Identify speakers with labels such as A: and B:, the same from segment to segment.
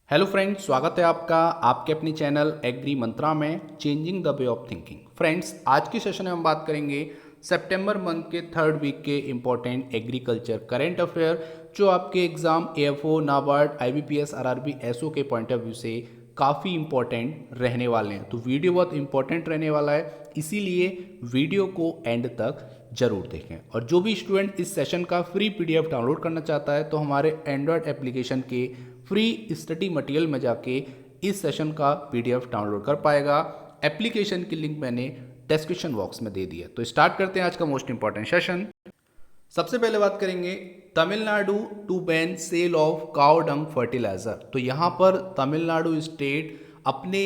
A: Hello friends, स्वागत है आपका आपके अपनी चैनल एग्री मंत्रा में changing the way of thinking. Friends, आज की सेशन में हम बात करेंगे सितंबर मंथ के थर्ड वीक के इंपॉर्टेंट एग्रीकल्चर करंट अफेयर जो आपके exam AFO, NABARD, IBPS, RRB, SO के पॉइंट ऑफ व्यू से काफ़ी इंपॉर्टेंट रहने वाले हैं। तो वीडियो बहुत इंपॉर्टेंट रहने वाला है, इसीलिए वीडियो को एंड तक जरूर देखें। और जो भी स्टूडेंट इस सेशन का फ्री पीडीएफ डाउनलोड करना चाहता है तो हमारे एंड्रॉयड एप्लीकेशन के फ्री स्टडी मटेरियल में जाके इस सेशन का पीडीएफ डाउनलोड कर पाएगा। एप्लीकेशन की लिंक मैंने डिस्क्रिप्शन बॉक्स में दे दी है। तो स्टार्ट करते हैं आज का मोस्ट इंपॉर्टेंट सेशन। सबसे पहले बात करेंगे Tamil Nadu to ban sale of cow dung fertiliser. तो यहाँ पर तमिलनाडु स्टेट अपने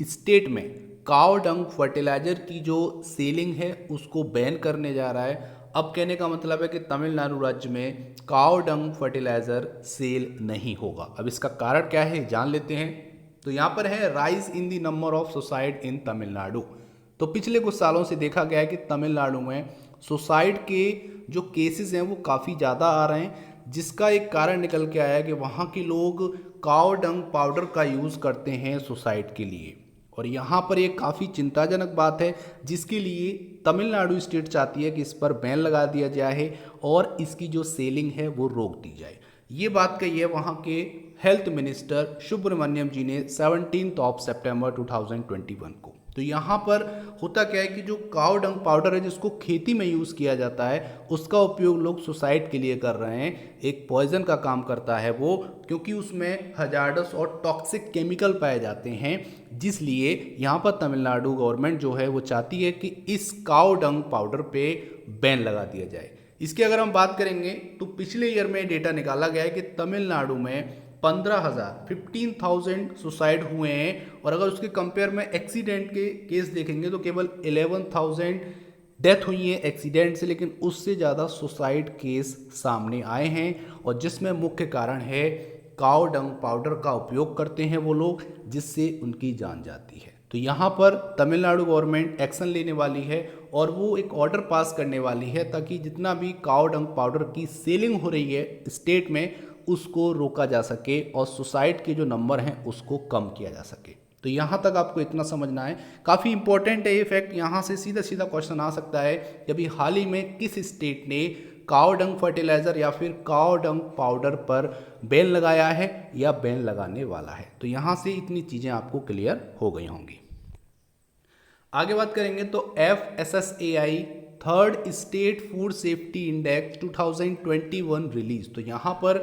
A: स्टेट में काउ डंग फर्टिलाइजर की जो सेलिंग है उसको बैन करने जा रहा है। अब कहने का मतलब है कि तमिलनाडु राज्य में काउ डंग फर्टिलाइजर सेल नहीं होगा। अब इसका कारण क्या है जान लेते हैं। तो यहाँ पर है rise in the number of suicide in Tamil Nadu. तो पिछले कुछ सालों से देखा गया है कि तमिलनाडु में सुसाइड के जो केसेस हैं वो काफ़ी ज़्यादा आ रहे हैं, जिसका एक कारण निकल के आया कि वहाँ के लोग काउ डंग पाउडर का यूज़ करते हैं सुसाइड के लिए। और यहाँ पर एक काफ़ी चिंताजनक बात है जिसके लिए तमिलनाडु स्टेट चाहती है कि इस पर बैन लगा दिया जाए और इसकी जो सेलिंग है वो रोक दी जाए। ये बात कही है वहाँ के हेल्थ मिनिस्टर सुब्रमण्यम जी ने 17 सितंबर 2021 को। तो यहाँ पर होता क्या है कि जो काउ डंग पाउडर है जिसको खेती में यूज़ किया जाता है उसका उपयोग लोग सुसाइड के लिए कर रहे हैं। एक पॉइजन का काम करता है वो, क्योंकि उसमें हजार्डस और टॉक्सिक केमिकल पाए जाते हैं, जिसलिए यहाँ पर तमिलनाडु गवर्नमेंट जो है वो चाहती है कि इस काउ डंग पाउडर पे बैन लगा दिया जाए। इसकी अगर हम बात करेंगे तो पिछले ईयर में डेटा निकाला गया है कि तमिलनाडु में 15,000 सुसाइड हुए हैं। और अगर उसके कंपेयर में एक्सीडेंट के केस देखेंगे तो केवल 11,000 डेथ हुई है एक्सीडेंट से, लेकिन उससे ज़्यादा सुसाइड केस सामने आए हैं। और जिसमें मुख्य कारण है काउ डंग पाउडर का उपयोग करते हैं वो लोग, जिससे उनकी जान जाती है। तो यहाँ पर तमिलनाडु गवर्नमेंट एक्शन लेने वाली है और वो एक ऑर्डर पास करने वाली है ताकि जितना भी काउ डंग पाउडर की सेलिंग हो रही है स्टेट में उसको रोका जा सके और सुसाइड के जो नंबर हैं उसको कम किया जा सके। तो यहाँ तक आपको इतना समझना है, काफ़ी इंपॉर्टेंट है ये फैक्ट। यहाँ से सीधा सीधा क्वेश्चन आ सकता है कि अभी हाल ही में किस स्टेट ने काउ डंग फर्टिलाइजर या फिर काउ डंग पाउडर पर बैन लगाया है या बैन लगाने वाला है। तो यहाँ से इतनी चीज़ें आपको क्लियर हो गई होंगी। आगे बात करेंगे तो FSSAI third state food safety index 2021 release. तो यहाँ पर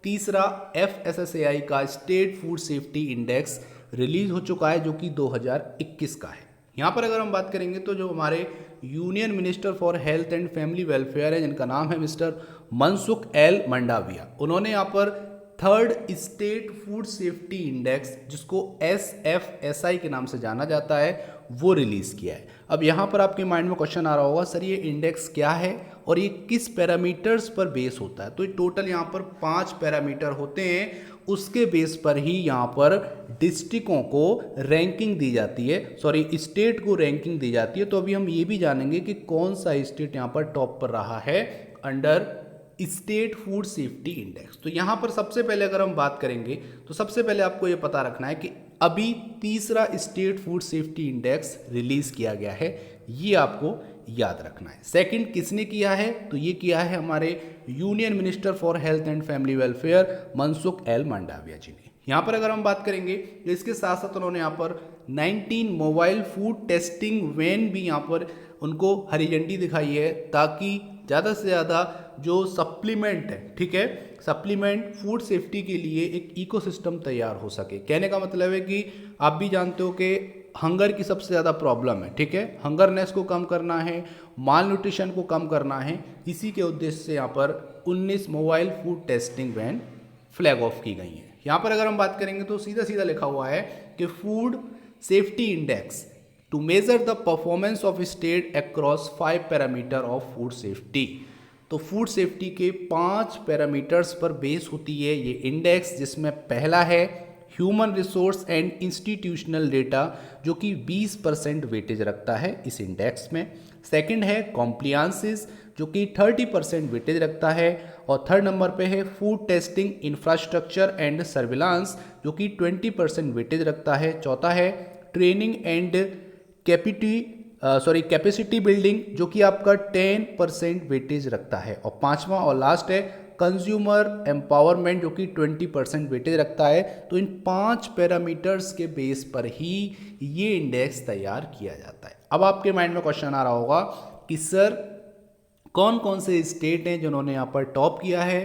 A: तीसरा FSSAI का state food safety index release हो चुका है जो कि 2021 का है। यहाँ पर अगर हम बात करेंगे तो जो हमारे union minister for health and family welfare है, जिनका नाम है मिस्टर मनसुख एल मंडाविया, उन्होंने यहाँ पर third state food safety index, जिसको SFSI के नाम से जाना जाता है, वो रिलीज किया है। अब यहाँ पर आपके माइंड में क्वेश्चन आ रहा होगा, सर ये इंडेक्स क्या है और ये किस पैरामीटर्स पर बेस होता है। तो टोटल यहाँ पर 5 पैरामीटर होते हैं, उसके बेस पर ही यहाँ पर डिस्ट्रिक्टों को रैंकिंग दी जाती है, सॉरी स्टेट को रैंकिंग दी जाती है। तो अभी हम ये भी जानेंगे कि कौन सा स्टेट यहाँ पर टॉप पर रहा है under state food safety index. तो यहाँ पर सबसे पहले अगर हम बात करेंगे तो सबसे पहले आपको ये पता रखना है कि अभी तीसरा state food safety index release किया गया है, ये आपको याद रखना है। सेकंड किसने किया है, तो ये किया है हमारे union minister for health and family welfare Mansukh L Mandaviya ji ने। यहाँ पर अगर हम बात करेंगे तो इसके साथ साथ उन्होंने यहाँ पर 19 मोबाइल फूड टेस्टिंग वैन भी यहाँ पर उनको हरी झंडी दिखाई है, ताकि ज़्यादा से ज़्यादा जो सप्लीमेंट है, ठीक है, सप्लीमेंट फूड सेफ्टी के लिए एक इकोसिस्टम तैयार हो सके। कहने का मतलब है कि आप भी जानते हो कि हंगर की सबसे ज़्यादा प्रॉब्लम है, ठीक है, हंगरनेस को कम करना है, माल न्यूट्रिशन को कम करना है। इसी के उद्देश्य से यहाँ पर 19 mobile food testing van flag off की गई है। यहाँ पर अगर हम बात करेंगे तो सीधा सीधा लिखा हुआ है कि food safety index to measure the performance of state across 5 parameter of food safety. तो फूड सेफ्टी के 5 पैरामीटर्स पर बेस होती है ये इंडेक्स, जिसमें पहला है human resource and institutional data, जो कि 20% वेटेज रखता है इस इंडेक्स में। सेकंड है कॉम्प्लियांसिस, जो कि 30% वेटेज रखता है। और थर्ड नंबर पे है food testing infrastructure and surveillance, जो कि 20% वेटेज रखता है। चौथा है ट्रेनिंग एंड कैपेसिटी बिल्डिंग, जो कि आपका 10% वेटेज रखता है। और पांचवा और लास्ट है कंज्यूमर एम्पावरमेंट, जो कि 20% वेटेज रखता है। तो इन 5 पैरामीटर्स के बेस पर ही ये इंडेक्स तैयार किया जाता है। अब आपके माइंड में क्वेश्चन आ रहा होगा कि सर कौन कौन से स्टेट हैं जिन्होंने यहाँ पर टॉप किया है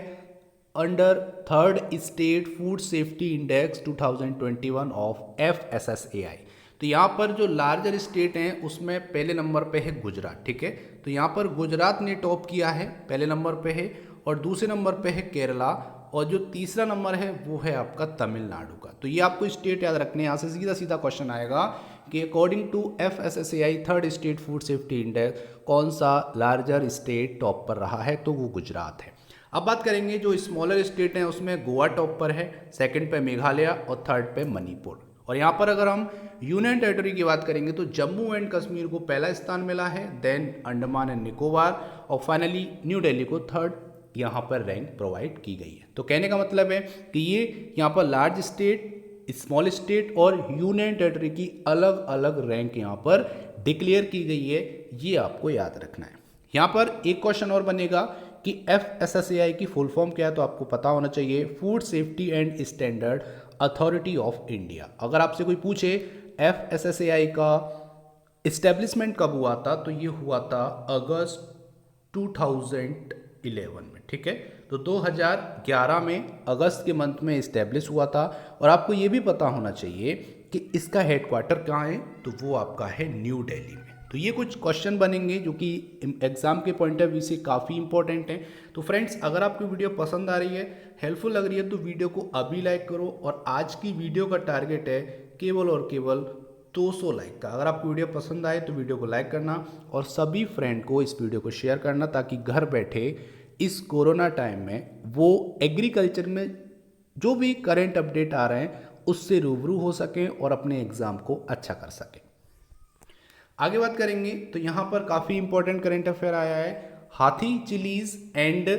A: under third state food safety index 2021 of FSSAI। तो यहाँ पर जो लार्जर स्टेट हैं उसमें पहले नंबर पे है गुजरात, ठीक है। तो यहाँ पर गुजरात ने टॉप किया है, पहले नंबर पे है। और दूसरे नंबर पे है केरला, और जो तीसरा नंबर है वो है आपका तमिलनाडु का। तो ये आपको स्टेट याद रखने हैं। यहाँ से सीधा सीधा क्वेश्चन आएगा कि according to FSSAI third state food safety index कौन सा लार्जर स्टेट टॉप पर रहा है, तो वो गुजरात है। अब बात करेंगे जो स्मॉलर स्टेट हैं उसमें गोवा टॉप पर है, सेकंड पे मेघालय और थर्ड पे मणिपुर। और यहाँ पर अगर हम यूनियन टेरिटरी की बात करेंगे तो जम्मू एंड कश्मीर को पहला स्थान मिला है, देन अंडमान एंड निकोबार, और फाइनली न्यू दिल्ली को थर्ड यहाँ पर रैंक प्रोवाइड की गई है। तो कहने का मतलब है कि ये यहाँ पर लार्ज स्टेट, स्मॉल स्टेट और यूनियन टेरिटरी की अलग अलग रैंक यहाँ पर डिक्लेयर की गई है, ये आपको याद रखना है। यहाँ पर एक क्वेश्चन और बनेगा कि FSSAI की फुल फॉर्म क्या है, तो आपको पता होना चाहिए food safety and standard authority of India. अगर आपसे कोई पूछे FSSAI का इस्टेब्लिशमेंट कब हुआ था, तो ये हुआ था अगस्त 2011 में, ठीक है। तो 2011 में अगस्त के मंथ में इस्टेब्लिश हुआ था। और आपको ये भी पता होना चाहिए कि इसका हेडक्वार्टर कहाँ है, तो वो आपका है न्यू दिल्ली में। तो ये कुछ क्वेश्चन बनेंगे जो कि एग्जाम के पॉइंट ऑफ व्यू से काफ़ी इंपॉर्टेंट हैं। तो फ्रेंड्स, अगर आपको वीडियो पसंद आ रही है, हेल्पफुल लग रही है, तो वीडियो को अभी लाइक करो। और आज की वीडियो का टारगेट है केवल और केवल 200 लाइक का। अगर आपको वीडियो पसंद आए तो वीडियो को लाइक करना और सभी फ्रेंड को इस वीडियो को शेयर करना, ताकि घर बैठे इस कोरोना टाइम में वो एग्रीकल्चर में जो भी करंट अपडेट आ रहे हैं उससे रूबरू हो सकें और अपने एग्जाम को अच्छा कर सकें। आगे बात करेंगे तो यहाँ पर काफ़ी इंपॉर्टेंट करंट अफेयर आया है, Hathei chillies and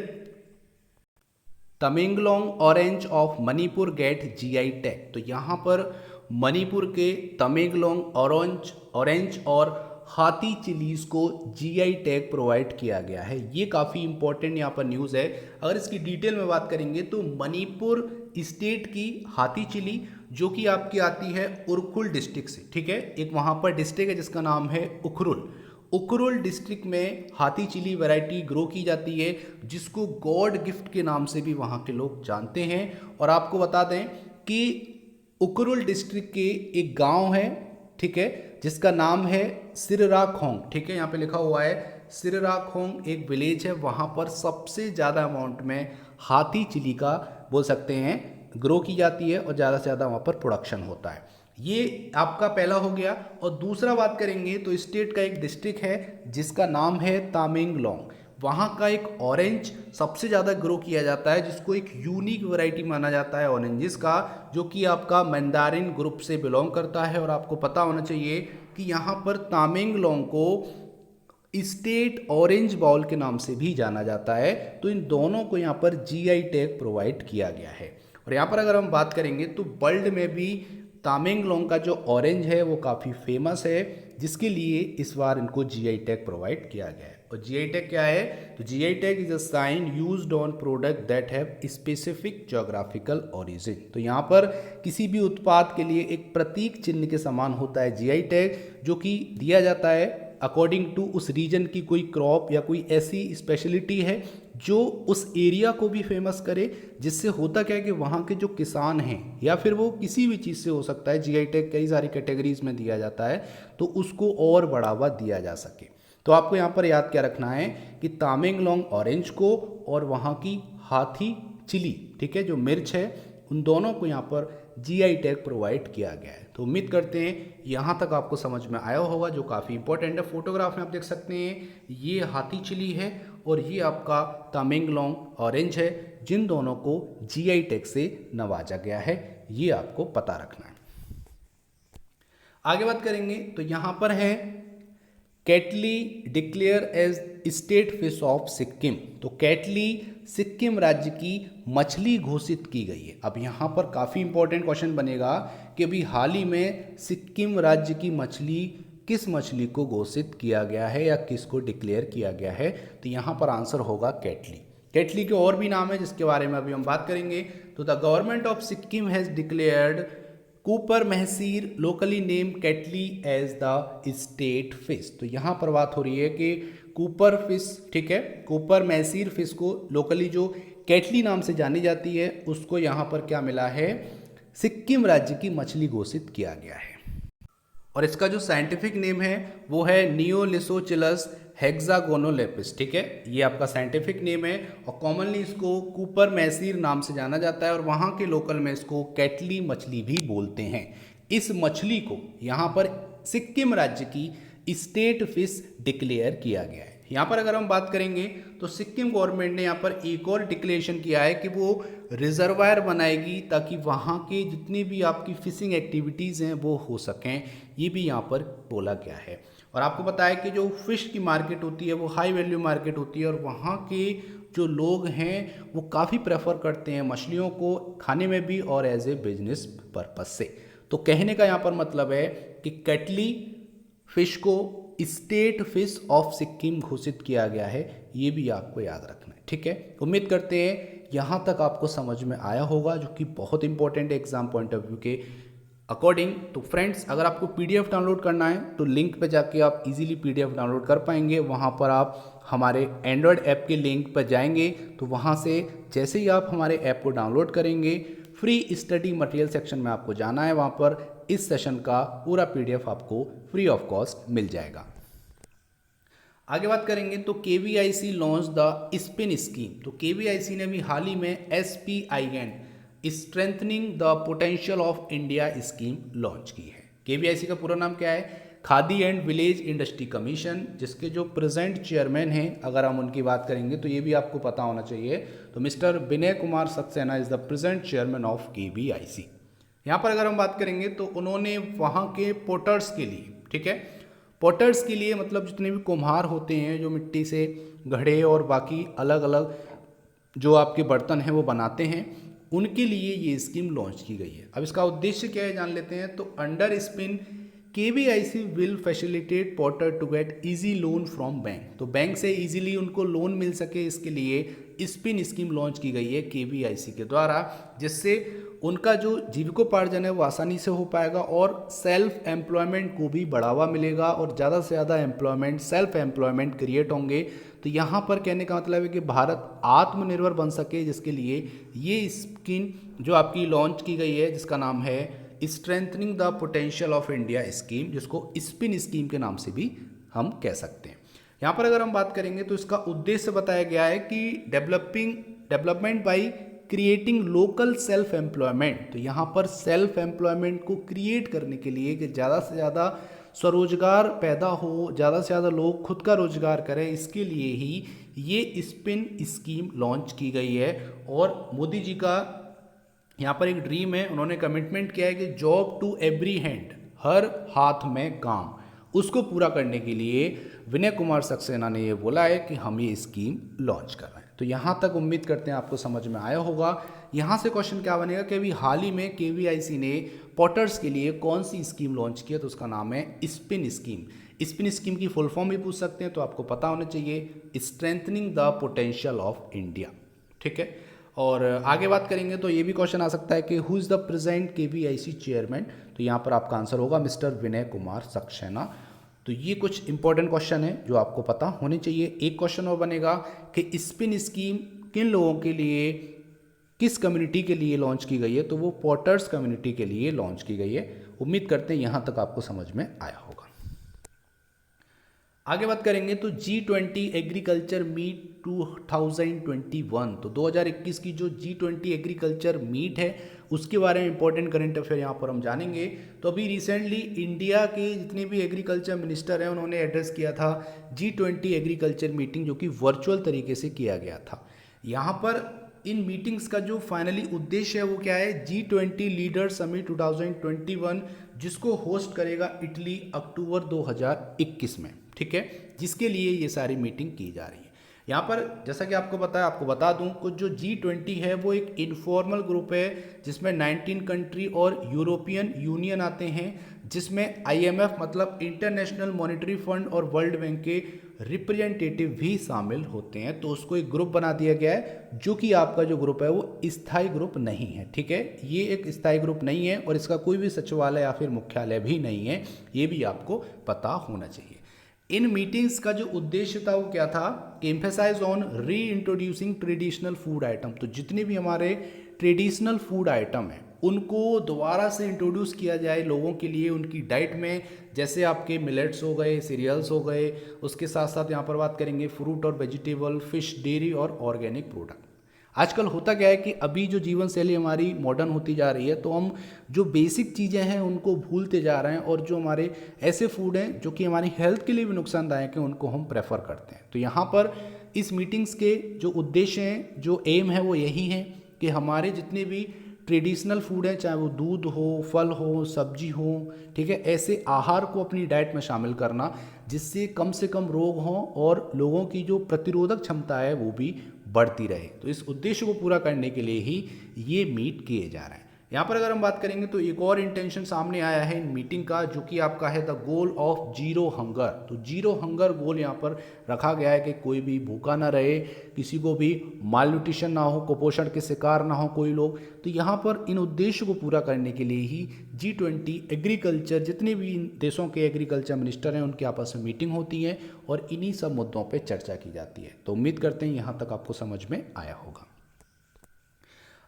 A: Tamenglong orange of Manipur get GI tag. तो यहाँ पर मणिपुर के तमेंगलोंग ऑरेंज और हाथी चिलीज को GI टैग प्रोवाइड किया गया है। ये काफ़ी इंपॉर्टेंट यहाँ पर न्यूज़ है। अगर इसकी डिटेल में बात करेंगे तो मणिपुर स्टेट की हाथी चिली, जो कि आपकी आती है उरखुल डिस्ट्रिक्ट से, ठीक है। एक वहाँ पर डिस्ट्रिक्ट है जिसका नाम है उखरुल डिस्ट्रिक्ट में हाथी चिली वैरायटी ग्रो की जाती है, जिसको गॉड गिफ्ट के नाम से भी वहाँ के लोग जानते हैं। और आपको बता दें कि उखरुल डिस्ट्रिक्ट के एक गांव है, ठीक है, जिसका नाम है सिरराखोंग, ठीक है। यहाँ पे लिखा हुआ है सिरराखोंग एक विलेज है, वहाँ पर सबसे ज़्यादा अमाउंट में हाथी चिली का बोल सकते हैं ग्रो की जाती है और ज़्यादा से ज़्यादा वहाँ पर प्रोडक्शन होता है। ये आपका पहला हो गया। और दूसरा बात करेंगे तो स्टेट का एक डिस्ट्रिक्ट है जिसका नाम है तामेंगलोंग, वहाँ का एक ऑरेंज सबसे ज़्यादा ग्रो किया जाता है, जिसको एक यूनिक वैरायटी माना जाता है ऑरेंजेस का, जो कि आपका मैंडारिन ग्रुप से बिलोंग करता है। और आपको पता होना चाहिए कि यहाँ पर तामेंगलोंग को स्टेट ऑरेंज बाउल के नाम से भी जाना जाता है। तो इन दोनों को यहाँ पर GI टैग प्रोवाइड किया गया है। और यहाँ पर अगर हम बात करेंगे तो वर्ल्ड में भी तामेंगलोंग का जो ऑरेंज है वो काफ़ी फेमस है, जिसके लिए इस बार इनको GI टैग प्रोवाइड किया गया है। और GI टैग क्या है, तो GI tag is a sign used on product that have specific geographical origin. तो यहाँ पर किसी भी उत्पाद के लिए एक प्रतीक चिन्ह के समान होता है GI टैग, जो कि दिया जाता है अकॉर्डिंग टू उस रीजन की कोई क्रॉप या कोई ऐसी स्पेशलिटी है जो उस एरिया को भी फेमस करे, जिससे होता क्या है कि वहाँ के जो किसान हैं या फिर वो किसी भी चीज़ से हो सकता है, GI टैग कई सारी कैटेगरीज में दिया जाता है, तो उसको और बढ़ावा दिया जा सके। तो आपको यहाँ पर याद क्या रखना है कि तामेंगलोंग ऑरेंज को और वहाँ की हाथी चिली, ठीक है, जो मिर्च है, उन दोनों को यहाँ पर GI टैग प्रोवाइड किया गया है। तो उम्मीद करते हैं यहाँ तक आपको समझ में आया होगा, जो काफ़ी इंपॉर्टेंट है। फोटोग्राफ में आप देख सकते हैं ये हाथी चिली है और ये आपका तामेंगलोंग ऑरेंज है, जिन दोनों को GI टैग से नवाजा गया है। ये आपको पता रखना है। आगे बात करेंगे तो यहाँ पर है Katley declare as state fish of Sikkim. तो कैटली सिक्किम राज्य की मछली घोषित की गई है। अब यहाँ पर काफ़ी इंपॉर्टेंट क्वेश्चन बनेगा कि अभी हाल ही में सिक्किम राज्य की मछली किस मछली को घोषित किया गया है या किसको डिक्लेयर किया गया है। तो यहाँ पर आंसर होगा कैटली। कैटली के और भी नाम है जिसके बारे में अभी हम बात करेंगे। तो the government of Sikkim has declared copper mahseer locally name Katley as the state fish. तो यहाँ पर बात हो रही है कि कूपर फिश, ठीक है, कूपर महसीर फिश को लोकली जो कैटली नाम से जानी जाती है उसको यहाँ पर क्या मिला है, सिक्किम राज्य की मछली घोषित किया गया है। और इसका जो साइंटिफिक नेम है वो है नियोलिसोचिलस हेक्सागोनोलेपिस, ठीक है, ये आपका साइंटिफिक नेम है और कॉमनली इसको कूपर मैसीर नाम से जाना जाता है और वहाँ के लोकल में इसको कैटली मछली भी बोलते हैं। इस मछली को यहाँ पर सिक्किम राज्य की स्टेट फिश डिक्लेयर किया गया है। यहाँ पर अगर हम बात करेंगे तो सिक्किम गवर्नमेंट ने यहाँ पर एक और डिक्लेरेशन किया है कि वो रिजर्वायर बनाएगी ताकि वहाँ के जितनी भी आपकी फिशिंग एक्टिविटीज़ हैं वो हो सकें, ये भी यहाँ पर बोला गया है। और आपको पता है कि जो फिश की मार्केट होती है वो हाई वैल्यू मार्केट होती है और वहाँ के जो लोग हैं वो काफ़ी प्रेफर करते हैं मछलियों को खाने में भी और एज ए बिजनेस पर्पस से। तो कहने का यहाँ पर मतलब है कि कैटली फिश को स्टेट फिश ऑफ सिक्किम घोषित किया गया है, ये भी आपको याद रखना है, ठीक है। उम्मीद करते हैं यहाँ तक आपको समझ में आया होगा, जो कि बहुत इंपॉर्टेंट है एग्जाम पॉइंट ऑफ व्यू के अकॉर्डिंग। तो फ्रेंड्स, अगर आपको पीडीएफ डाउनलोड करना है तो लिंक पे जाके आप इजीली पीडीएफ डाउनलोड कर पाएंगे। वहाँ पर आप हमारे एंड्रॉयड ऐप के लिंक पर जाएंगे तो वहाँ से जैसे ही आप हमारे ऐप को डाउनलोड करेंगे फ्री स्टडी मटेरियल सेक्शन में आपको जाना है, वहाँ पर इस सेशन का पूरा पीडीएफ आपको फ्री ऑफ कॉस्ट मिल जाएगा। आगे बात करेंगे तो KVIC launch the spin scheme. तो KVIC ने भी हाल ही में SPIN strengthening the potential of India scheme launch की है। KVIC का पूरा नाम क्या है, khadi and village industry commission, जिसके जो प्रेजेंट चेयरमैन हैं अगर हम उनकी बात करेंगे तो ये भी आपको पता होना चाहिए, तो mister Vinay Kumar Saxena is the present chairman of KVIC। यहाँ पर अगर हम बात करेंगे तो उन्होंने वहाँ के पोटर्स के लिए, ठीक है, पोटर्स के लिए मतलब जितने भी कुम्हार होते हैं जो मिट्टी से घड़े और बाकी अलग अलग जो आपके बर्तन हैं वो बनाते हैं, उनके लिए ये स्कीम लॉन्च की गई है। अब इसका उद्देश्य क्या है जान लेते हैं। तो under SPIN KVIC will facilitate potter to get easy loan from bank. तो बैंक से इजीली उनको लोन मिल सके, इसके लिए स्पिन स्कीम लॉन्च की गई है KVIC के द्वारा, जिससे उनका जो जीविकोपार्जन है वो आसानी से हो पाएगा और सेल्फ एम्प्लॉयमेंट को भी बढ़ावा मिलेगा और ज़्यादा से ज़्यादा एम्प्लॉयमेंट, सेल्फ एम्प्लॉयमेंट क्रिएट होंगे। तो यहाँ पर कहने का मतलब है कि भारत आत्मनिर्भर बन सके, जिसके लिए ये स्कीम जो आपकी लॉन्च की गई है जिसका नाम है strengthening the potential of India scheme, जिसको स्पिन स्कीम के नाम से भी हम कह सकते हैं। यहाँ पर अगर हम बात करेंगे तो इसका उद्देश्य बताया गया है कि development by creating local self employment. तो यहाँ पर सेल्फ एम्प्लॉयमेंट को क्रिएट करने के लिए कि ज़्यादा से ज़्यादा स्वरोजगार पैदा हो, ज़्यादा से ज़्यादा लोग खुद का रोजगार करें, इसके लिए ही ये स्पिन स्कीम लॉन्च की गई है। और मोदी जी का यहाँ पर एक ड्रीम है, उन्होंने कमिटमेंट किया है कि जॉब टू एवरी हैंड, हर हाथ में काम, उसको पूरा करने के लिए विनय कुमार सक्सेना ने ये बोला है कि हम ये स्कीम लॉन्च कर रहे हैं। तो यहाँ तक उम्मीद करते हैं आपको समझ में आया होगा। यहाँ से क्वेश्चन क्या बनेगा कि अभी हाल ही में KVIC ने पॉटर्स के लिए कौन सी स्कीम लॉन्च की है, तो उसका नाम है स्पिन स्कीम। स्पिन स्कीम की फुल फॉर्म भी पूछ सकते हैं, तो आपको पता होना चाहिए strengthening the potential of India, ठीक है। और आगे बात करेंगे तो ये भी क्वेश्चन आ सकता है कि who is the present KVIC chairman. तो यहाँ पर आपका आंसर होगा मिस्टर विनय कुमार सक्सेना। तो ये कुछ इंपॉर्टेंट क्वेश्चन है जो आपको पता होने चाहिए। एक क्वेश्चन और बनेगा कि स्पिन स्कीम किन लोगों के लिए, किस कम्युनिटी के लिए लॉन्च की गई है, तो वो पॉटर्स कम्युनिटी के लिए लॉन्च की गई है। उम्मीद करते हैं यहाँ तक आपको समझ में आया होगा। आगे बात करेंगे तो G20 एग्रीकल्चर मीट 2021। तो 2021 की जो G20 एग्रीकल्चर मीट है उसके बारे में इंपॉर्टेंट करंट अफेयर यहाँ पर हम जानेंगे। तो अभी रिसेंटली इंडिया के जितने भी एग्रीकल्चर मिनिस्टर हैं उन्होंने एड्रेस किया था G20 एग्रीकल्चर मीटिंग, जो कि वर्चुअल तरीके से किया गया था। यहाँ पर इन मीटिंग्स का जो फाइनली उद्देश्य है वो क्या है, G20 लीडर समिट 2021, जिसको होस्ट करेगा इटली अक्टूबर 2021 में, ठीक है, जिसके लिए ये सारी मीटिंग की जा रही है। यहाँ पर जैसा कि आपको पता है, आपको बता दूं कुछ जो G20 है वो एक इनफॉर्मल ग्रुप है जिसमें 19 कंट्री और यूरोपियन यूनियन आते हैं, जिसमें IMF मतलब इंटरनेशनल मॉनेटरी फंड और वर्ल्ड बैंक के रिप्रेजेंटेटिव भी शामिल होते हैं। तो उसको एक ग्रुप बना दिया गया है, जो कि आपका जो ग्रुप है वो स्थायी ग्रुप नहीं है। ठीक है, ये एक स्थायी ग्रुप नहीं है और इसका कोई भी सचिवालय या फिर मुख्यालय भी नहीं है, ये भी आपको पता होना चाहिए। इन मीटिंग्स का जो उद्देश्य था वो क्या था कि emphasise on reintroducing traditional food item. तो जितने भी हमारे ट्रेडिशनल फूड आइटम हैं उनको दोबारा से इंट्रोड्यूस किया जाए लोगों के लिए उनकी डाइट में, जैसे आपके मिलेट्स हो गए, सीरियल्स हो गए, उसके साथ साथ यहाँ पर बात करेंगे फ्रूट और वेजिटेबल, फिश, डेयरी और ऑर्गेनिक प्रोडक्ट। आजकल होता क्या है कि अभी जो जीवन शैली हमारी मॉडर्न होती जा रही है, तो हम जो बेसिक चीज़ें हैं उनको भूलते जा रहे हैं और जो हमारे ऐसे फूड हैं जो कि हमारी हेल्थ के लिए भी नुकसानदायक हैं उनको हम प्रेफर करते हैं। तो यहाँ पर इस मीटिंग्स के जो उद्देश्य हैं, जो एम है वो यही है कि हमारे जितने भी ट्रेडिशनल फूड हैं, चाहे वो दूध हो, फल हो, सब्जी हो, ठीक है, ऐसे आहार को अपनी डाइट में शामिल करना जिससे कम से कम रोग हों और लोगों की जो प्रतिरोधक क्षमता है वो भी बढ़ती रहे। तो इस उद्देश्य को पूरा करने के लिए ही ये मीट किए जा रहे हैं। यहाँ पर अगर हम बात करेंगे तो एक और इंटेंशन सामने आया है इन मीटिंग का, जो कि आपका है the goal of zero hunger. तो जीरो हंगर गोल यहाँ पर रखा गया है कि कोई भी भूखा ना रहे, किसी को भी माल न्यूट्रिशन ना हो, कुपोषण के शिकार ना हो कोई लोग। तो यहाँ पर इन उद्देश्य को पूरा करने के लिए ही G20 एग्रीकल्चर, जितने भी इन देशों के एग्रीकल्चर मिनिस्टर हैं उनके आपस में मीटिंग होती है और इन्हीं सब मुद्दों पर चर्चा की जाती है। तो उम्मीद करते हैं यहाँ तक आपको समझ में आया होगा।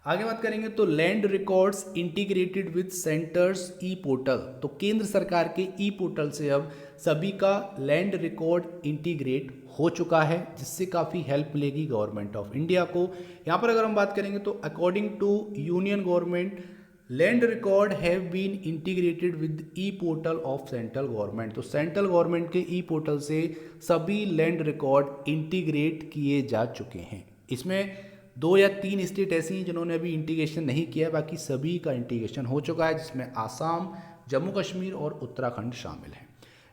A: आगे बात करेंगे तो land records integrated with centres E portal. तो केंद्र सरकार के ई पोर्टल से अब सभी का लैंड रिकॉर्ड इंटीग्रेट हो चुका है, जिससे काफ़ी हेल्प मिलेगी गवर्नमेंट ऑफ इंडिया को। यहाँ पर अगर हम बात करेंगे तो according to union government land record have been integrated with e portal of central government. तो सेंट्रल गवर्नमेंट के ई पोर्टल से सभी लैंड रिकॉर्ड इंटीग्रेट किए जा चुके हैं। इसमें 2 या 3 स्टेट ऐसी हैं जिन्होंने अभी इंटीग्रेशन नहीं किया, बाकी सभी का इंटीग्रेशन हो चुका है, जिसमें आसाम, जम्मू कश्मीर और उत्तराखंड शामिल हैं।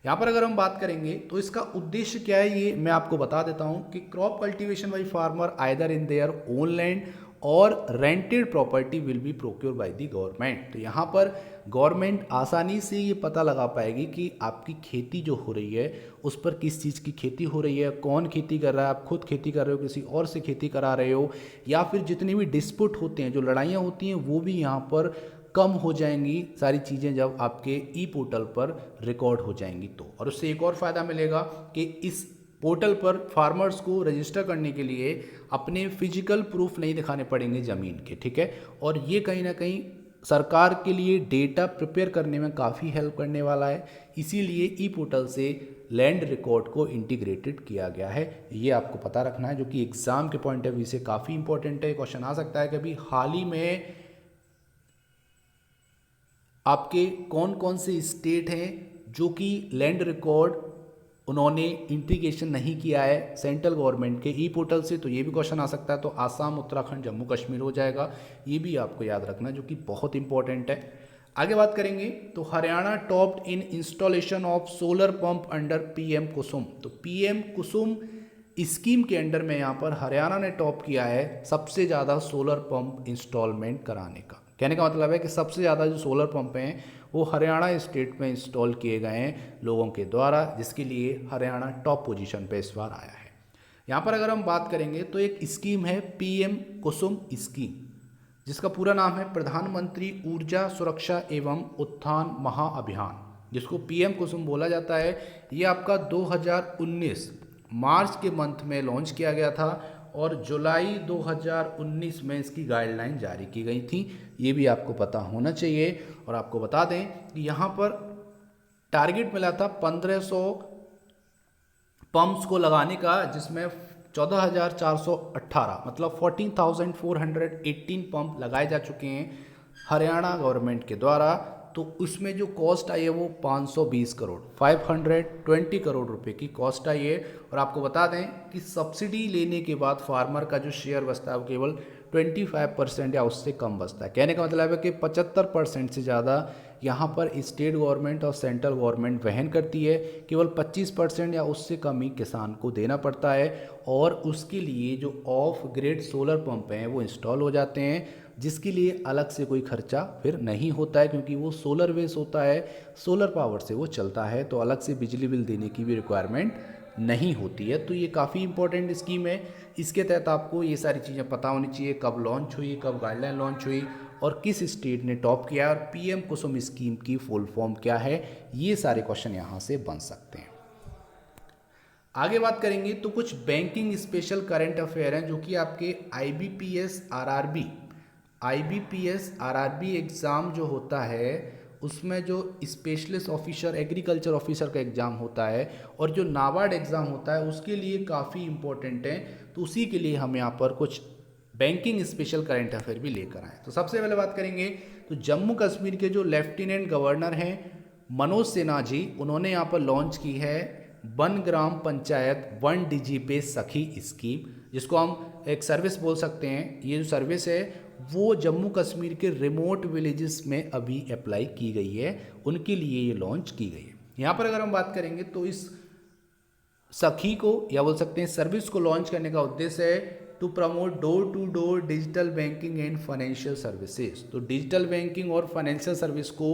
A: यहाँ पर अगर हम बात करेंगे तो इसका उद्देश्य क्या है ये मैं आपको बता देता हूँ कि crop cultivation by farmer either in their own land और rented property will be procure by the government. तो यहाँ पर गवर्नमेंट आसानी से ये पता लगा पाएगी कि आपकी खेती जो हो रही है उस पर किस चीज़ की खेती हो रही है, कौन खेती कर रहा है, आप खुद खेती कर रहे हो, किसी और से खेती करा रहे हो, या फिर जितने भी डिस्प्यूट होते हैं, जो लड़ाइयाँ होती हैं, वो भी यहाँ पर कम हो जाएंगी सारी चीज़ें जब आपके ई पोर्टल पर रिकॉर्ड हो जाएंगी। तो और उससे एक और फ़ायदा मिलेगा कि इस पोर्टल पर फार्मर्स को रजिस्टर करने के लिए अपने फिजिकल प्रूफ नहीं दिखाने पड़ेंगे ज़मीन के, ठीक है, और ये कहीं ना कहीं सरकार के लिए डेटा प्रिपेयर करने में काफ़ी हेल्प करने वाला है। इसीलिए ई पोर्टल से लैंड रिकॉर्ड को इंटीग्रेटेड किया गया है, ये आपको पता रखना है, जो कि एग्ज़ाम के पॉइंट ऑफ व्यू से काफ़ी इंपॉर्टेंट है। क्वेश्चन आ सकता है कि अभी हाल ही में आपके कौन कौन से स्टेट हैं जो कि लैंड रिकॉर्ड उन्होंने इंटीग्रेशन नहीं किया है सेंट्रल गवर्नमेंट के ई पोर्टल से, तो ये भी क्वेश्चन आ सकता है। तो आसाम, उत्तराखंड, जम्मू कश्मीर हो जाएगा, ये भी आपको याद रखना जो कि बहुत इंपॉर्टेंट है। आगे बात करेंगे तो Haryana topped in installation of solar pump under PM कुसुम। तो PM कुसुम स्कीम के अंडर में यहाँ पर हरियाणा ने टॉप किया है सबसे ज़्यादा सोलर पंप इंस्टॉलमेंट कराने का। कहने का मतलब है कि सबसे ज़्यादा जो सोलर पंप हैं वो हरियाणा स्टेट में इंस्टॉल किए गए हैं लोगों के द्वारा, जिसके लिए हरियाणा टॉप पोजीशन पे इस बार आया है। यहाँ पर अगर हम बात करेंगे तो एक स्कीम है PM कुसुम स्कीम, जिसका पूरा नाम है प्रधानमंत्री ऊर्जा सुरक्षा एवं उत्थान महाअभियान, जिसको PM कुसुम बोला जाता है। ये आपका 2019 मार्च के मंथ में लॉन्च किया गया था और जुलाई 2019 में इसकी गाइडलाइन जारी की गई थी, ये भी आपको पता होना चाहिए। और आपको बता दें कि यहाँ पर टारगेट मिला था 1500 पंप्स को लगाने का, जिसमें 14,418 मतलब 14,418 पंप लगाए जा चुके हैं हरियाणा गवर्नमेंट के द्वारा। तो उसमें जो कॉस्ट आई है वो 520 करोड़ 520 करोड़ रुपए की कॉस्ट आई है। और आपको बता दें कि सब्सिडी लेने के बाद फार्मर का जो शेयर बचता है वो केवल 25% या उससे कम बचता है। कहने का मतलब है कि 75% से ज़्यादा यहाँ पर स्टेट गवर्नमेंट और सेंट्रल गवर्नमेंट वहन करती है, केवल 25% या उससे कम ही किसान को देना पड़ता है। और उसके लिए जो ऑफ ग्रिड सोलर पंप हैं वो इंस्टॉल हो जाते हैं, जिसके लिए अलग से कोई खर्चा फिर नहीं होता है, क्योंकि वो सोलर बेस होता है, सोलर पावर से वो चलता है, तो अलग से बिजली बिल देने की भी रिक्वायरमेंट नहीं होती है। तो ये काफ़ी इंपॉर्टेंट स्कीम है। इसके तहत आपको ये सारी चीज़ें पता होनी चाहिए, कब लॉन्च हुई, कब गाइडलाइन लॉन्च हुई और किस स्टेट ने टॉप किया और पीएम कुसुम स्कीम की फुल फॉर्म क्या है, ये सारे क्वेश्चन यहाँ से बन सकते हैं। आगे बात करेंगे तो कुछ बैंकिंग स्पेशल करंट अफेयर हैं जो कि आपके आईबीपीएस आरआरबी एग्ज़ाम जो होता है उसमें जो स्पेशलिस्ट ऑफिसर एग्रीकल्चर ऑफिसर का एग्ज़ाम होता है और जो नाबार्ड एग्ज़ाम होता है उसके लिए काफ़ी इंपॉर्टेंट है। तो उसी के लिए हम यहाँ पर कुछ बैंकिंग स्पेशल करंट अफेयर भी लेकर आए। तो सबसे पहले बात करेंगे तो जम्मू कश्मीर के जो लेफ्टिनेंट गवर्नर हैं मनोज सिन्हा जी, उन्होंने यहाँ पर लॉन्च की है वन ग्राम पंचायत 1 DG पे सखी स्कीम, जिसको हम एक सर्विस बोल सकते हैं। ये जो सर्विस है वो जम्मू कश्मीर के रिमोट विलेजेस में अभी अप्लाई की गई है, उनके लिए ये लॉन्च की गई है। यहाँ पर अगर हम बात करेंगे तो इस सखी को या बोल सकते हैं सर्विस को लॉन्च करने का उद्देश्य है to promote door to door digital banking and financial services. तो डिजिटल बैंकिंग और फाइनेंशियल सर्विस को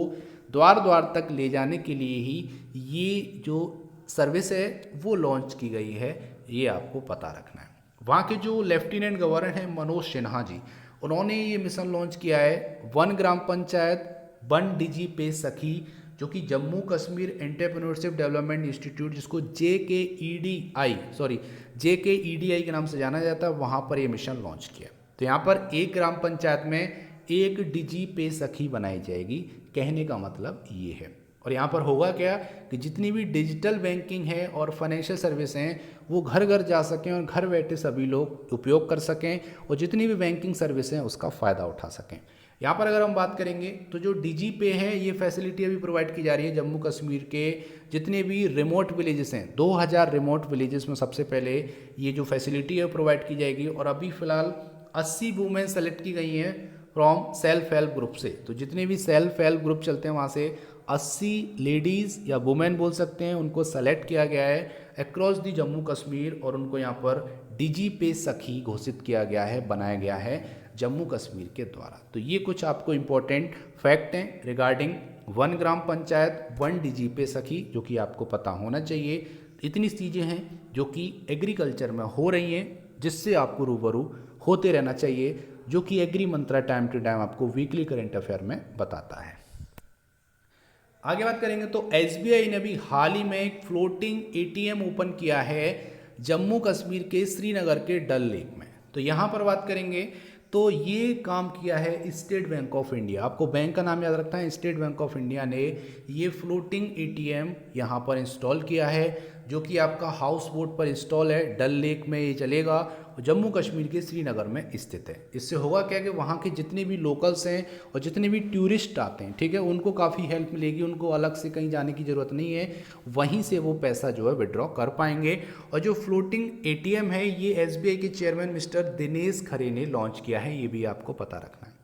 A: द्वार द्वार तक ले जाने के लिए ही ये जो सर्विस है वो लॉन्च की गई है, ये आपको पता रखना है। वहाँ के जो लेफ्टिनेंट गवर्नर हैं मनोज सिन्हा जी, उन्होंने ये मिशन लॉन्च किया है वन ग्राम पंचायत 1 DG पे सखी, जो कि Jammu Kashmir entrepreneurship development institute, जिसको JKEDI के नाम से जाना जाता है, वहाँ पर ये मिशन लॉन्च किया। तो यहाँ पर एक ग्राम पंचायत में 1 DG पे सखी बनाई जाएगी, कहने का मतलब ये है। और यहाँ पर होगा क्या कि जितनी भी डिजिटल बैंकिंग है और फाइनेंशियल सर्विस हैं वो घर घर जा सकें और घर बैठे सभी लोग उपयोग कर सकें और जितनी भी बैंकिंग सर्विस हैं उसका फ़ायदा उठा सकें। यहाँ पर अगर हम बात करेंगे तो जो DG पे है ये फैसिलिटी अभी प्रोवाइड की जा रही है जम्मू कश्मीर के जितने भी रिमोट विलेजेस हैं, 2000 रिमोट विलेजेस में सबसे पहले ये जो फैसिलिटी है प्रोवाइड की जाएगी। और अभी फ़िलहाल 80 वुमेन सेलेक्ट की गई हैं फ्रॉम सेल्फ हेल्प ग्रुप से। तो जितने भी सेल्फ हेल्प ग्रुप चलते हैं वहाँ से 80 लेडीज़ या वुमेन बोल सकते हैं, उनको सेलेक्ट किया गया है अक्रॉस दी जम्मू कश्मीर और उनको यहाँ पर DG पे सखी घोषित किया गया है, बनाया गया है जम्मू कश्मीर के द्वारा। तो ये कुछ आपको इम्पोर्टेंट फैक्ट हैं regarding one gram panchayat 1 DG पे सखी, जो कि आपको पता होना चाहिए। इतनी चीज़ें हैं जो कि एग्रीकल्चर में हो रही हैं जिससे आपको रूबरू होते रहना चाहिए, जो कि agri Mantra time to time आपको वीकली करंट अफेयर में बताता है। आगे बात करेंगे तो SBI ने भी हाल ही में एक फ्लोटिंग ATM ओपन किया है जम्मू कश्मीर के श्रीनगर के डल लेक में। तो यहाँ पर बात करेंगे तो ये काम किया है स्टेट बैंक ऑफ इंडिया। आपको बैंक का नाम याद रखना है, स्टेट बैंक ऑफ इंडिया ने ये फ्लोटिंग ATM यहाँ पर इंस्टॉल किया है, जो कि आपका हाउस बोट पर इंस्टॉल है, डल लेक में ये चलेगा और जम्मू कश्मीर के श्रीनगर में स्थित है। इससे होगा क्या कि वहाँ के जितने भी लोकल्स हैं और जितने भी टूरिस्ट आते हैं, ठीक है, उनको काफ़ी हेल्प मिलेगी, उनको अलग से कहीं जाने की ज़रूरत नहीं है, वहीं से वो पैसा जो है विड्रॉ कर पाएंगे। और जो फ्लोटिंग ATM है ये SBI के चेयरमैन मिस्टर दिनेश खरे ने लॉन्च किया है, ये भी आपको पता रखना है।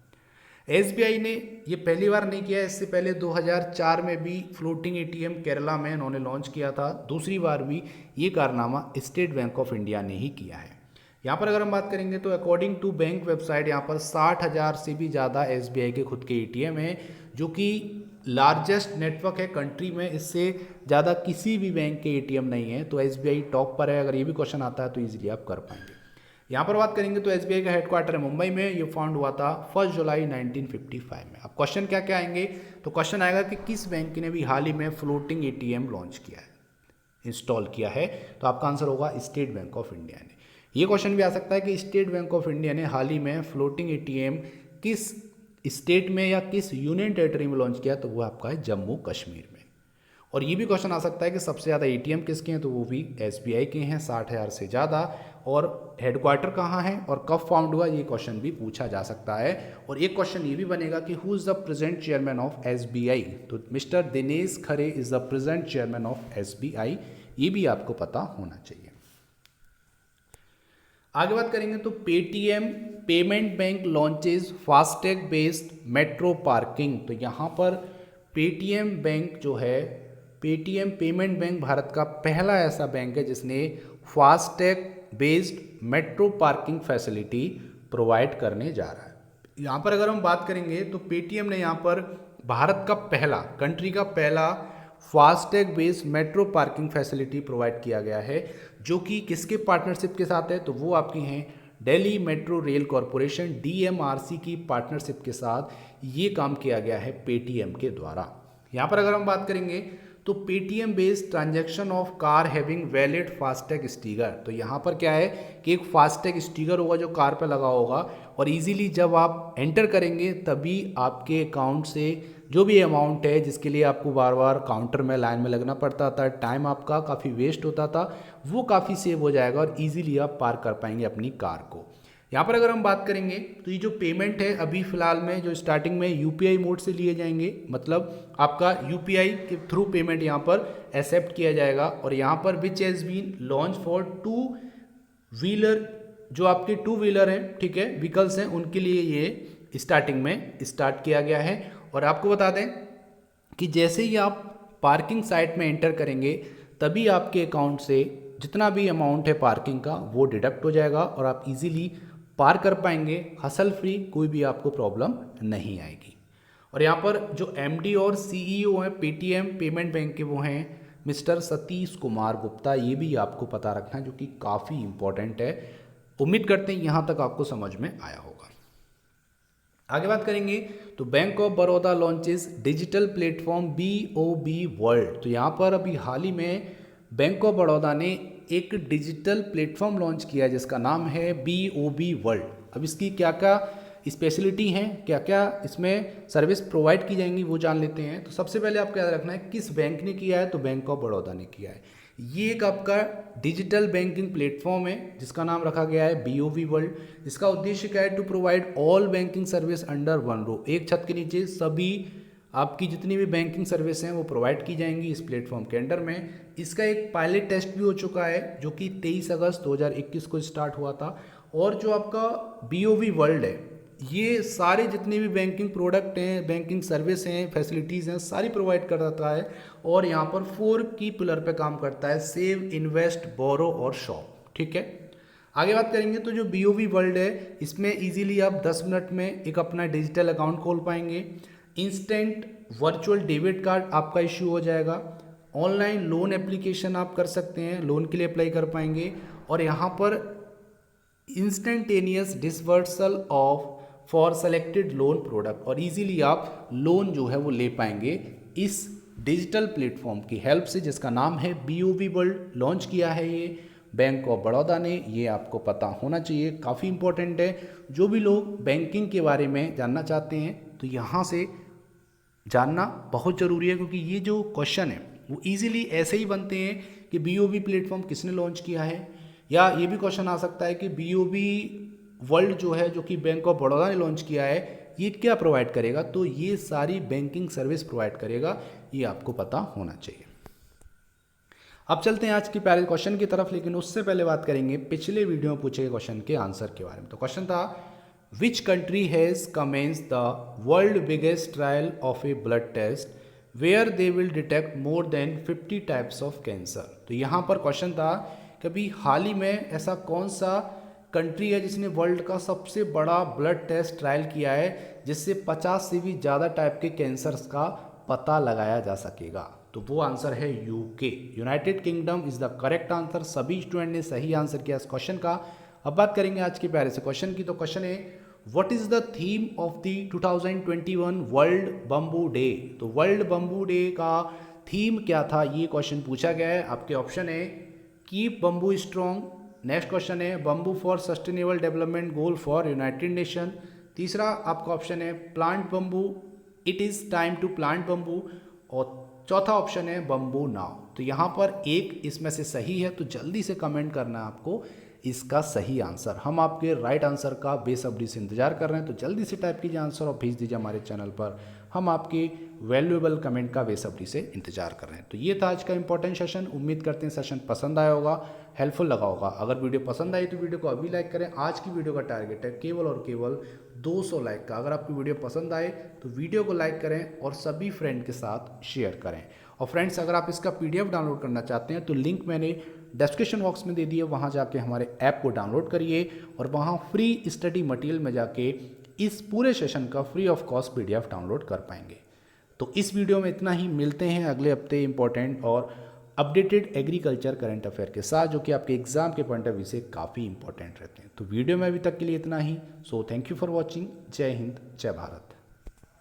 A: SBI ने ये पहली बार नहीं किया है, इससे पहले 2004 में भी फ्लोटिंग ATM केरला में उन्होंने लॉन्च किया था। दूसरी बार भी ये कारनामा स्टेट बैंक ऑफ इंडिया ने ही किया है। यहाँ पर अगर हम बात करेंगे तो अकॉर्डिंग टू बैंक वेबसाइट यहाँ पर 60,000 से भी ज़्यादा SBI के खुद के ATM हैं, जो कि लार्जेस्ट नेटवर्क है कंट्री में। इससे ज़्यादा किसी भी बैंक के ATM नहीं है, तो SBI टॉप पर है। अगर ये भी क्वेश्चन आता है तो ईजिली आप कर पाएंगे। यहाँ पर बात करेंगे तो SBI का हेडक्वार्टर है मुंबई में, ये फाउंड हुआ था 1 जुलाई 1955 में। अब क्वेश्चन क्या क्या आएंगे, तो क्वेश्चन आएगा कि किस बैंक ने भी हाल ही में फ्लोटिंग ATM लॉन्च किया है, इंस्टॉल किया है, तो आपका आंसर होगा स्टेट बैंक ऑफ इंडिया ने। ये क्वेश्चन भी आ सकता है कि स्टेट बैंक ऑफ इंडिया ने हाल ही में फ्लोटिंग ATM किस स्टेट में या किस यूनियन टेरिटरी में लॉन्च किया, तो वो आपका है जम्मू कश्मीर में। और ये भी क्वेश्चन आ सकता है कि सबसे ज़्यादा ATM किसके हैं, तो वो भी SBI के हैं, 60,000 से ज़्यादा। और हेडक्वार्टर कहाँ है और कब फाउंड हुआ, ये क्वेश्चन भी पूछा जा सकता है। और एक क्वेश्चन ये भी बनेगा कि who is the present chairman of SBI, तो mister Dinesh Khare is the present chairman of SBI, ये भी आपको पता होना चाहिए। आगे बात करेंगे तो Paytm payment bank launches FASTag based metro parking. तो यहाँ पर पेटीएम बैंक जो है, पेटीएम पेमेंट बैंक भारत का पहला ऐसा बैंक है जिसने FASTag based metro parking facility provide करने जा रहा है। यहाँ पर अगर हम बात करेंगे तो पेटीएम ने यहाँ पर भारत का पहला, कंट्री का पहला FASTag based metro parking facility provide किया गया है, जो कि किसके पार्टनरशिप के साथ है, तो वो आपकी हैं Delhi metro rail corporation DMRC की पार्टनरशिप के साथ ये काम किया गया है पेटीएम के द्वारा। यहाँ पर अगर हम बात करेंगे तो Paytm based transaction of car having valid FASTag sticker. तो यहाँ पर क्या है कि एक फास्टैग स्टिकर होगा जो कार पर लगा होगा, और इजीली जब आप एंटर करेंगे तभी आपके अकाउंट से जो भी अमाउंट है, जिसके लिए आपको बार बार काउंटर में लाइन में लगना पड़ता था, टाइम आपका काफ़ी वेस्ट होता था, वो काफ़ी सेव हो जाएगा और इजीली आप पार कर पाएंगे अपनी कार को। यहाँ पर अगर हम बात करेंगे तो ये जो पेमेंट है अभी फ़िलहाल में जो स्टार्टिंग में UPI मोड से लिए जाएंगे, मतलब आपका UPI के थ्रू पेमेंट यहाँ पर एक्सेप्ट किया जाएगा। और यहाँ पर which has been launch for 2 wheeler, जो आपके 2 व्हीलर हैं, ठीक है, व्हीकल्स हैं, उनके लिए ये स्टार्टिंग में स्टार्ट किया गया है। और आपको बता दें कि जैसे ही आप पार्किंग साइट में एंटर करेंगे तभी आपके अकाउंट से जितना भी अमाउंट है पार्किंग का वो डिडक्ट हो जाएगा और आप इजीली पार कर पाएंगे, हसल फ्री, कोई भी आपको प्रॉब्लम नहीं आएगी। और यहाँ पर जो MD और CEO हैं पेटीएम पेमेंट बैंक के, वो हैं मिस्टर सतीश कुमार गुप्ता। ये भी आपको पता रखना है, जो कि काफ़ी इंपॉर्टेंट है। उम्मीद करते हैं यहाँ तक आपको समझ में आया होगा। आगे बात करेंगे तो bank of Baroda launches digital platform BOB world. तो यहाँ पर अभी हाल ही में बैंक ऑफ बड़ौदा ने एक डिजिटल प्लेटफॉर्म लॉन्च किया जिसका नाम है BOB वर्ल्ड। अब इसकी क्या क्या स्पेशलिटी हैं, क्या क्या इसमें सर्विस प्रोवाइड की जाएंगी, वो जान लेते हैं। तो सबसे पहले आपको याद रखना है किस बैंक ने किया है, तो बैंक ऑफ बड़ौदा ने किया है। ये एक आपका डिजिटल बैंकिंग प्लेटफॉर्म है जिसका नाम रखा गया है BOB वर्ल्ड। इसका उद्देश्य क्या है, to provide all banking service under one roof. एक छत के नीचे सभी आपकी जितनी भी बैंकिंग सर्विस हैं वो प्रोवाइड की जाएंगी इस प्लेटफॉर्म के अंडर में। इसका एक पायलट टेस्ट भी हो चुका है जो कि 23 अगस्त 2021 को स्टार्ट हुआ था। और जो आपका BOB वर्ल्ड है ये सारे जितने भी बैंकिंग प्रोडक्ट हैं, बैंकिंग सर्विस हैं, फैसिलिटीज़ हैं, सारी प्रोवाइड करता है। और यहाँ पर 4 की पिलर पे काम करता है, सेव, इन्वेस्ट, बोरो और शॉप, ठीक है। आगे बात करेंगे तो जो BOB वर्ल्ड है इसमें इजीली आप 10 मिनट में एक अपना डिजिटल अकाउंट खोल पाएंगे। इंस्टेंट वर्चुअल डेबिट कार्ड आपका इश्यू हो जाएगा। ऑनलाइन लोन एप्लीकेशन आप कर सकते हैं, लोन के लिए अप्लाई कर पाएंगे। और यहाँ पर instantaneous disbursal of for selected loan product, और इजीली आप लोन जो है वो ले पाएंगे इस डिजिटल प्लेटफॉर्म की हेल्प से, जिसका नाम है BOB वर्ल्ड। लॉन्च किया है ये बैंक ऑफ बड़ौदा ने, ये आपको पता होना चाहिए, काफ़ी इंपॉर्टेंट है। जो भी लोग बैंकिंग के बारे में जानना चाहते हैं तो यहाँ से जानना बहुत ज़रूरी है, क्योंकि ये जो क्वेश्चन है वो इजीली ऐसे ही बनते हैं कि BOB प्लेटफॉर्म किसने लॉन्च किया है, या ये भी क्वेश्चन आ सकता है कि BOB वर्ल्ड जो है, जो कि बैंक ऑफ बड़ौदा ने लॉन्च किया है, ये क्या प्रोवाइड करेगा, तो ये सारी बैंकिंग सर्विस प्रोवाइड करेगा, ये आपको पता होना चाहिए। अब चलते हैं आज की पहले क्वेश्चन की तरफ, लेकिन उससे पहले बात करेंगे पिछले वीडियो में पूछे गए क्वेश्चन के आंसर के बारे में। तो क्वेश्चन था which country has commence the world biggest trial of a blood test where they will detect more than 50 types of cancer. तो यहाँ पर क्वेश्चन था कि अभी हाल ही में ऐसा कौन सा कंट्री है जिसने वर्ल्ड का सबसे बड़ा ब्लड टेस्ट ट्रायल किया है जिससे 50 से भी ज़्यादा टाइप के कैंसर्स का पता लगाया जा सकेगा। तो वो आंसर है UK, United kingdom is the correct answer. सभी स्टूडेंट ने सही आंसर किया इस क्वेश्चन का। अब बात करेंगे आज के प्यारे से क्वेश्चन की। तो क्वेश्चन है what is the theme of the 2021 world bamboo day. तो वर्ल्ड बम्बू डे का थीम क्या था, ये क्वेश्चन पूछा गया है। आपके ऑप्शन है keep bamboo strong, next question है bamboo for sustainable development goal for United Nation, तीसरा आपका ऑप्शन है plant bamboo, it is time to plant bamboo, और चौथा ऑप्शन है बम्बू नाउ। तो यहाँ पर एक इसमें से सही है, तो जल्दी से कमेंट करना है आपको इसका सही आंसर। हम आपके राइट आंसर का बेसब्री से इंतजार कर रहे हैं, तो जल्दी से टाइप कीजिए आंसर और भेज दीजिए हमारे चैनल पर। हम आपके वैल्यूएबल कमेंट का बेसब्री से इंतजार कर रहे हैं। तो ये था आज का इंपॉर्टेंट सेशन। उम्मीद करते हैं सेशन पसंद आया होगा। हेल्पफुल लगा होगा। अगर वीडियो पसंद आई तो वीडियो को अभी लाइक करें। आज की वीडियो का टारगेट है केवल और केवल 200 लाइक का। अगर आपकी वीडियो पसंद आए तो वीडियो को लाइक करें और सभी फ्रेंड के साथ शेयर करें। और फ्रेंड्स, अगर आप इसका PDF डाउनलोड करना चाहते हैं तो लिंक मैंने डिस्क्रिप्शन बॉक्स में दे दी है, वहाँ जाके हमारे ऐप को डाउनलोड करिए और वहाँ फ्री स्टडी मटेरियल में जाके इस पूरे सेशन का free of cost PDF download कर पाएंगे। तो इस वीडियो में इतना ही, मिलते हैं अगले हफ्ते इंपॉर्टेंट और अपडेटेड एग्रीकल्चर करंट अफेयर के साथ, जो कि आपके एग्जाम के पॉइंट ऑफ व्यू से काफ़ी इंपॉर्टेंट रहते हैं। तो वीडियो में अभी तक के लिए इतना ही। So thank you for watching. जय हिंद, जय भारत।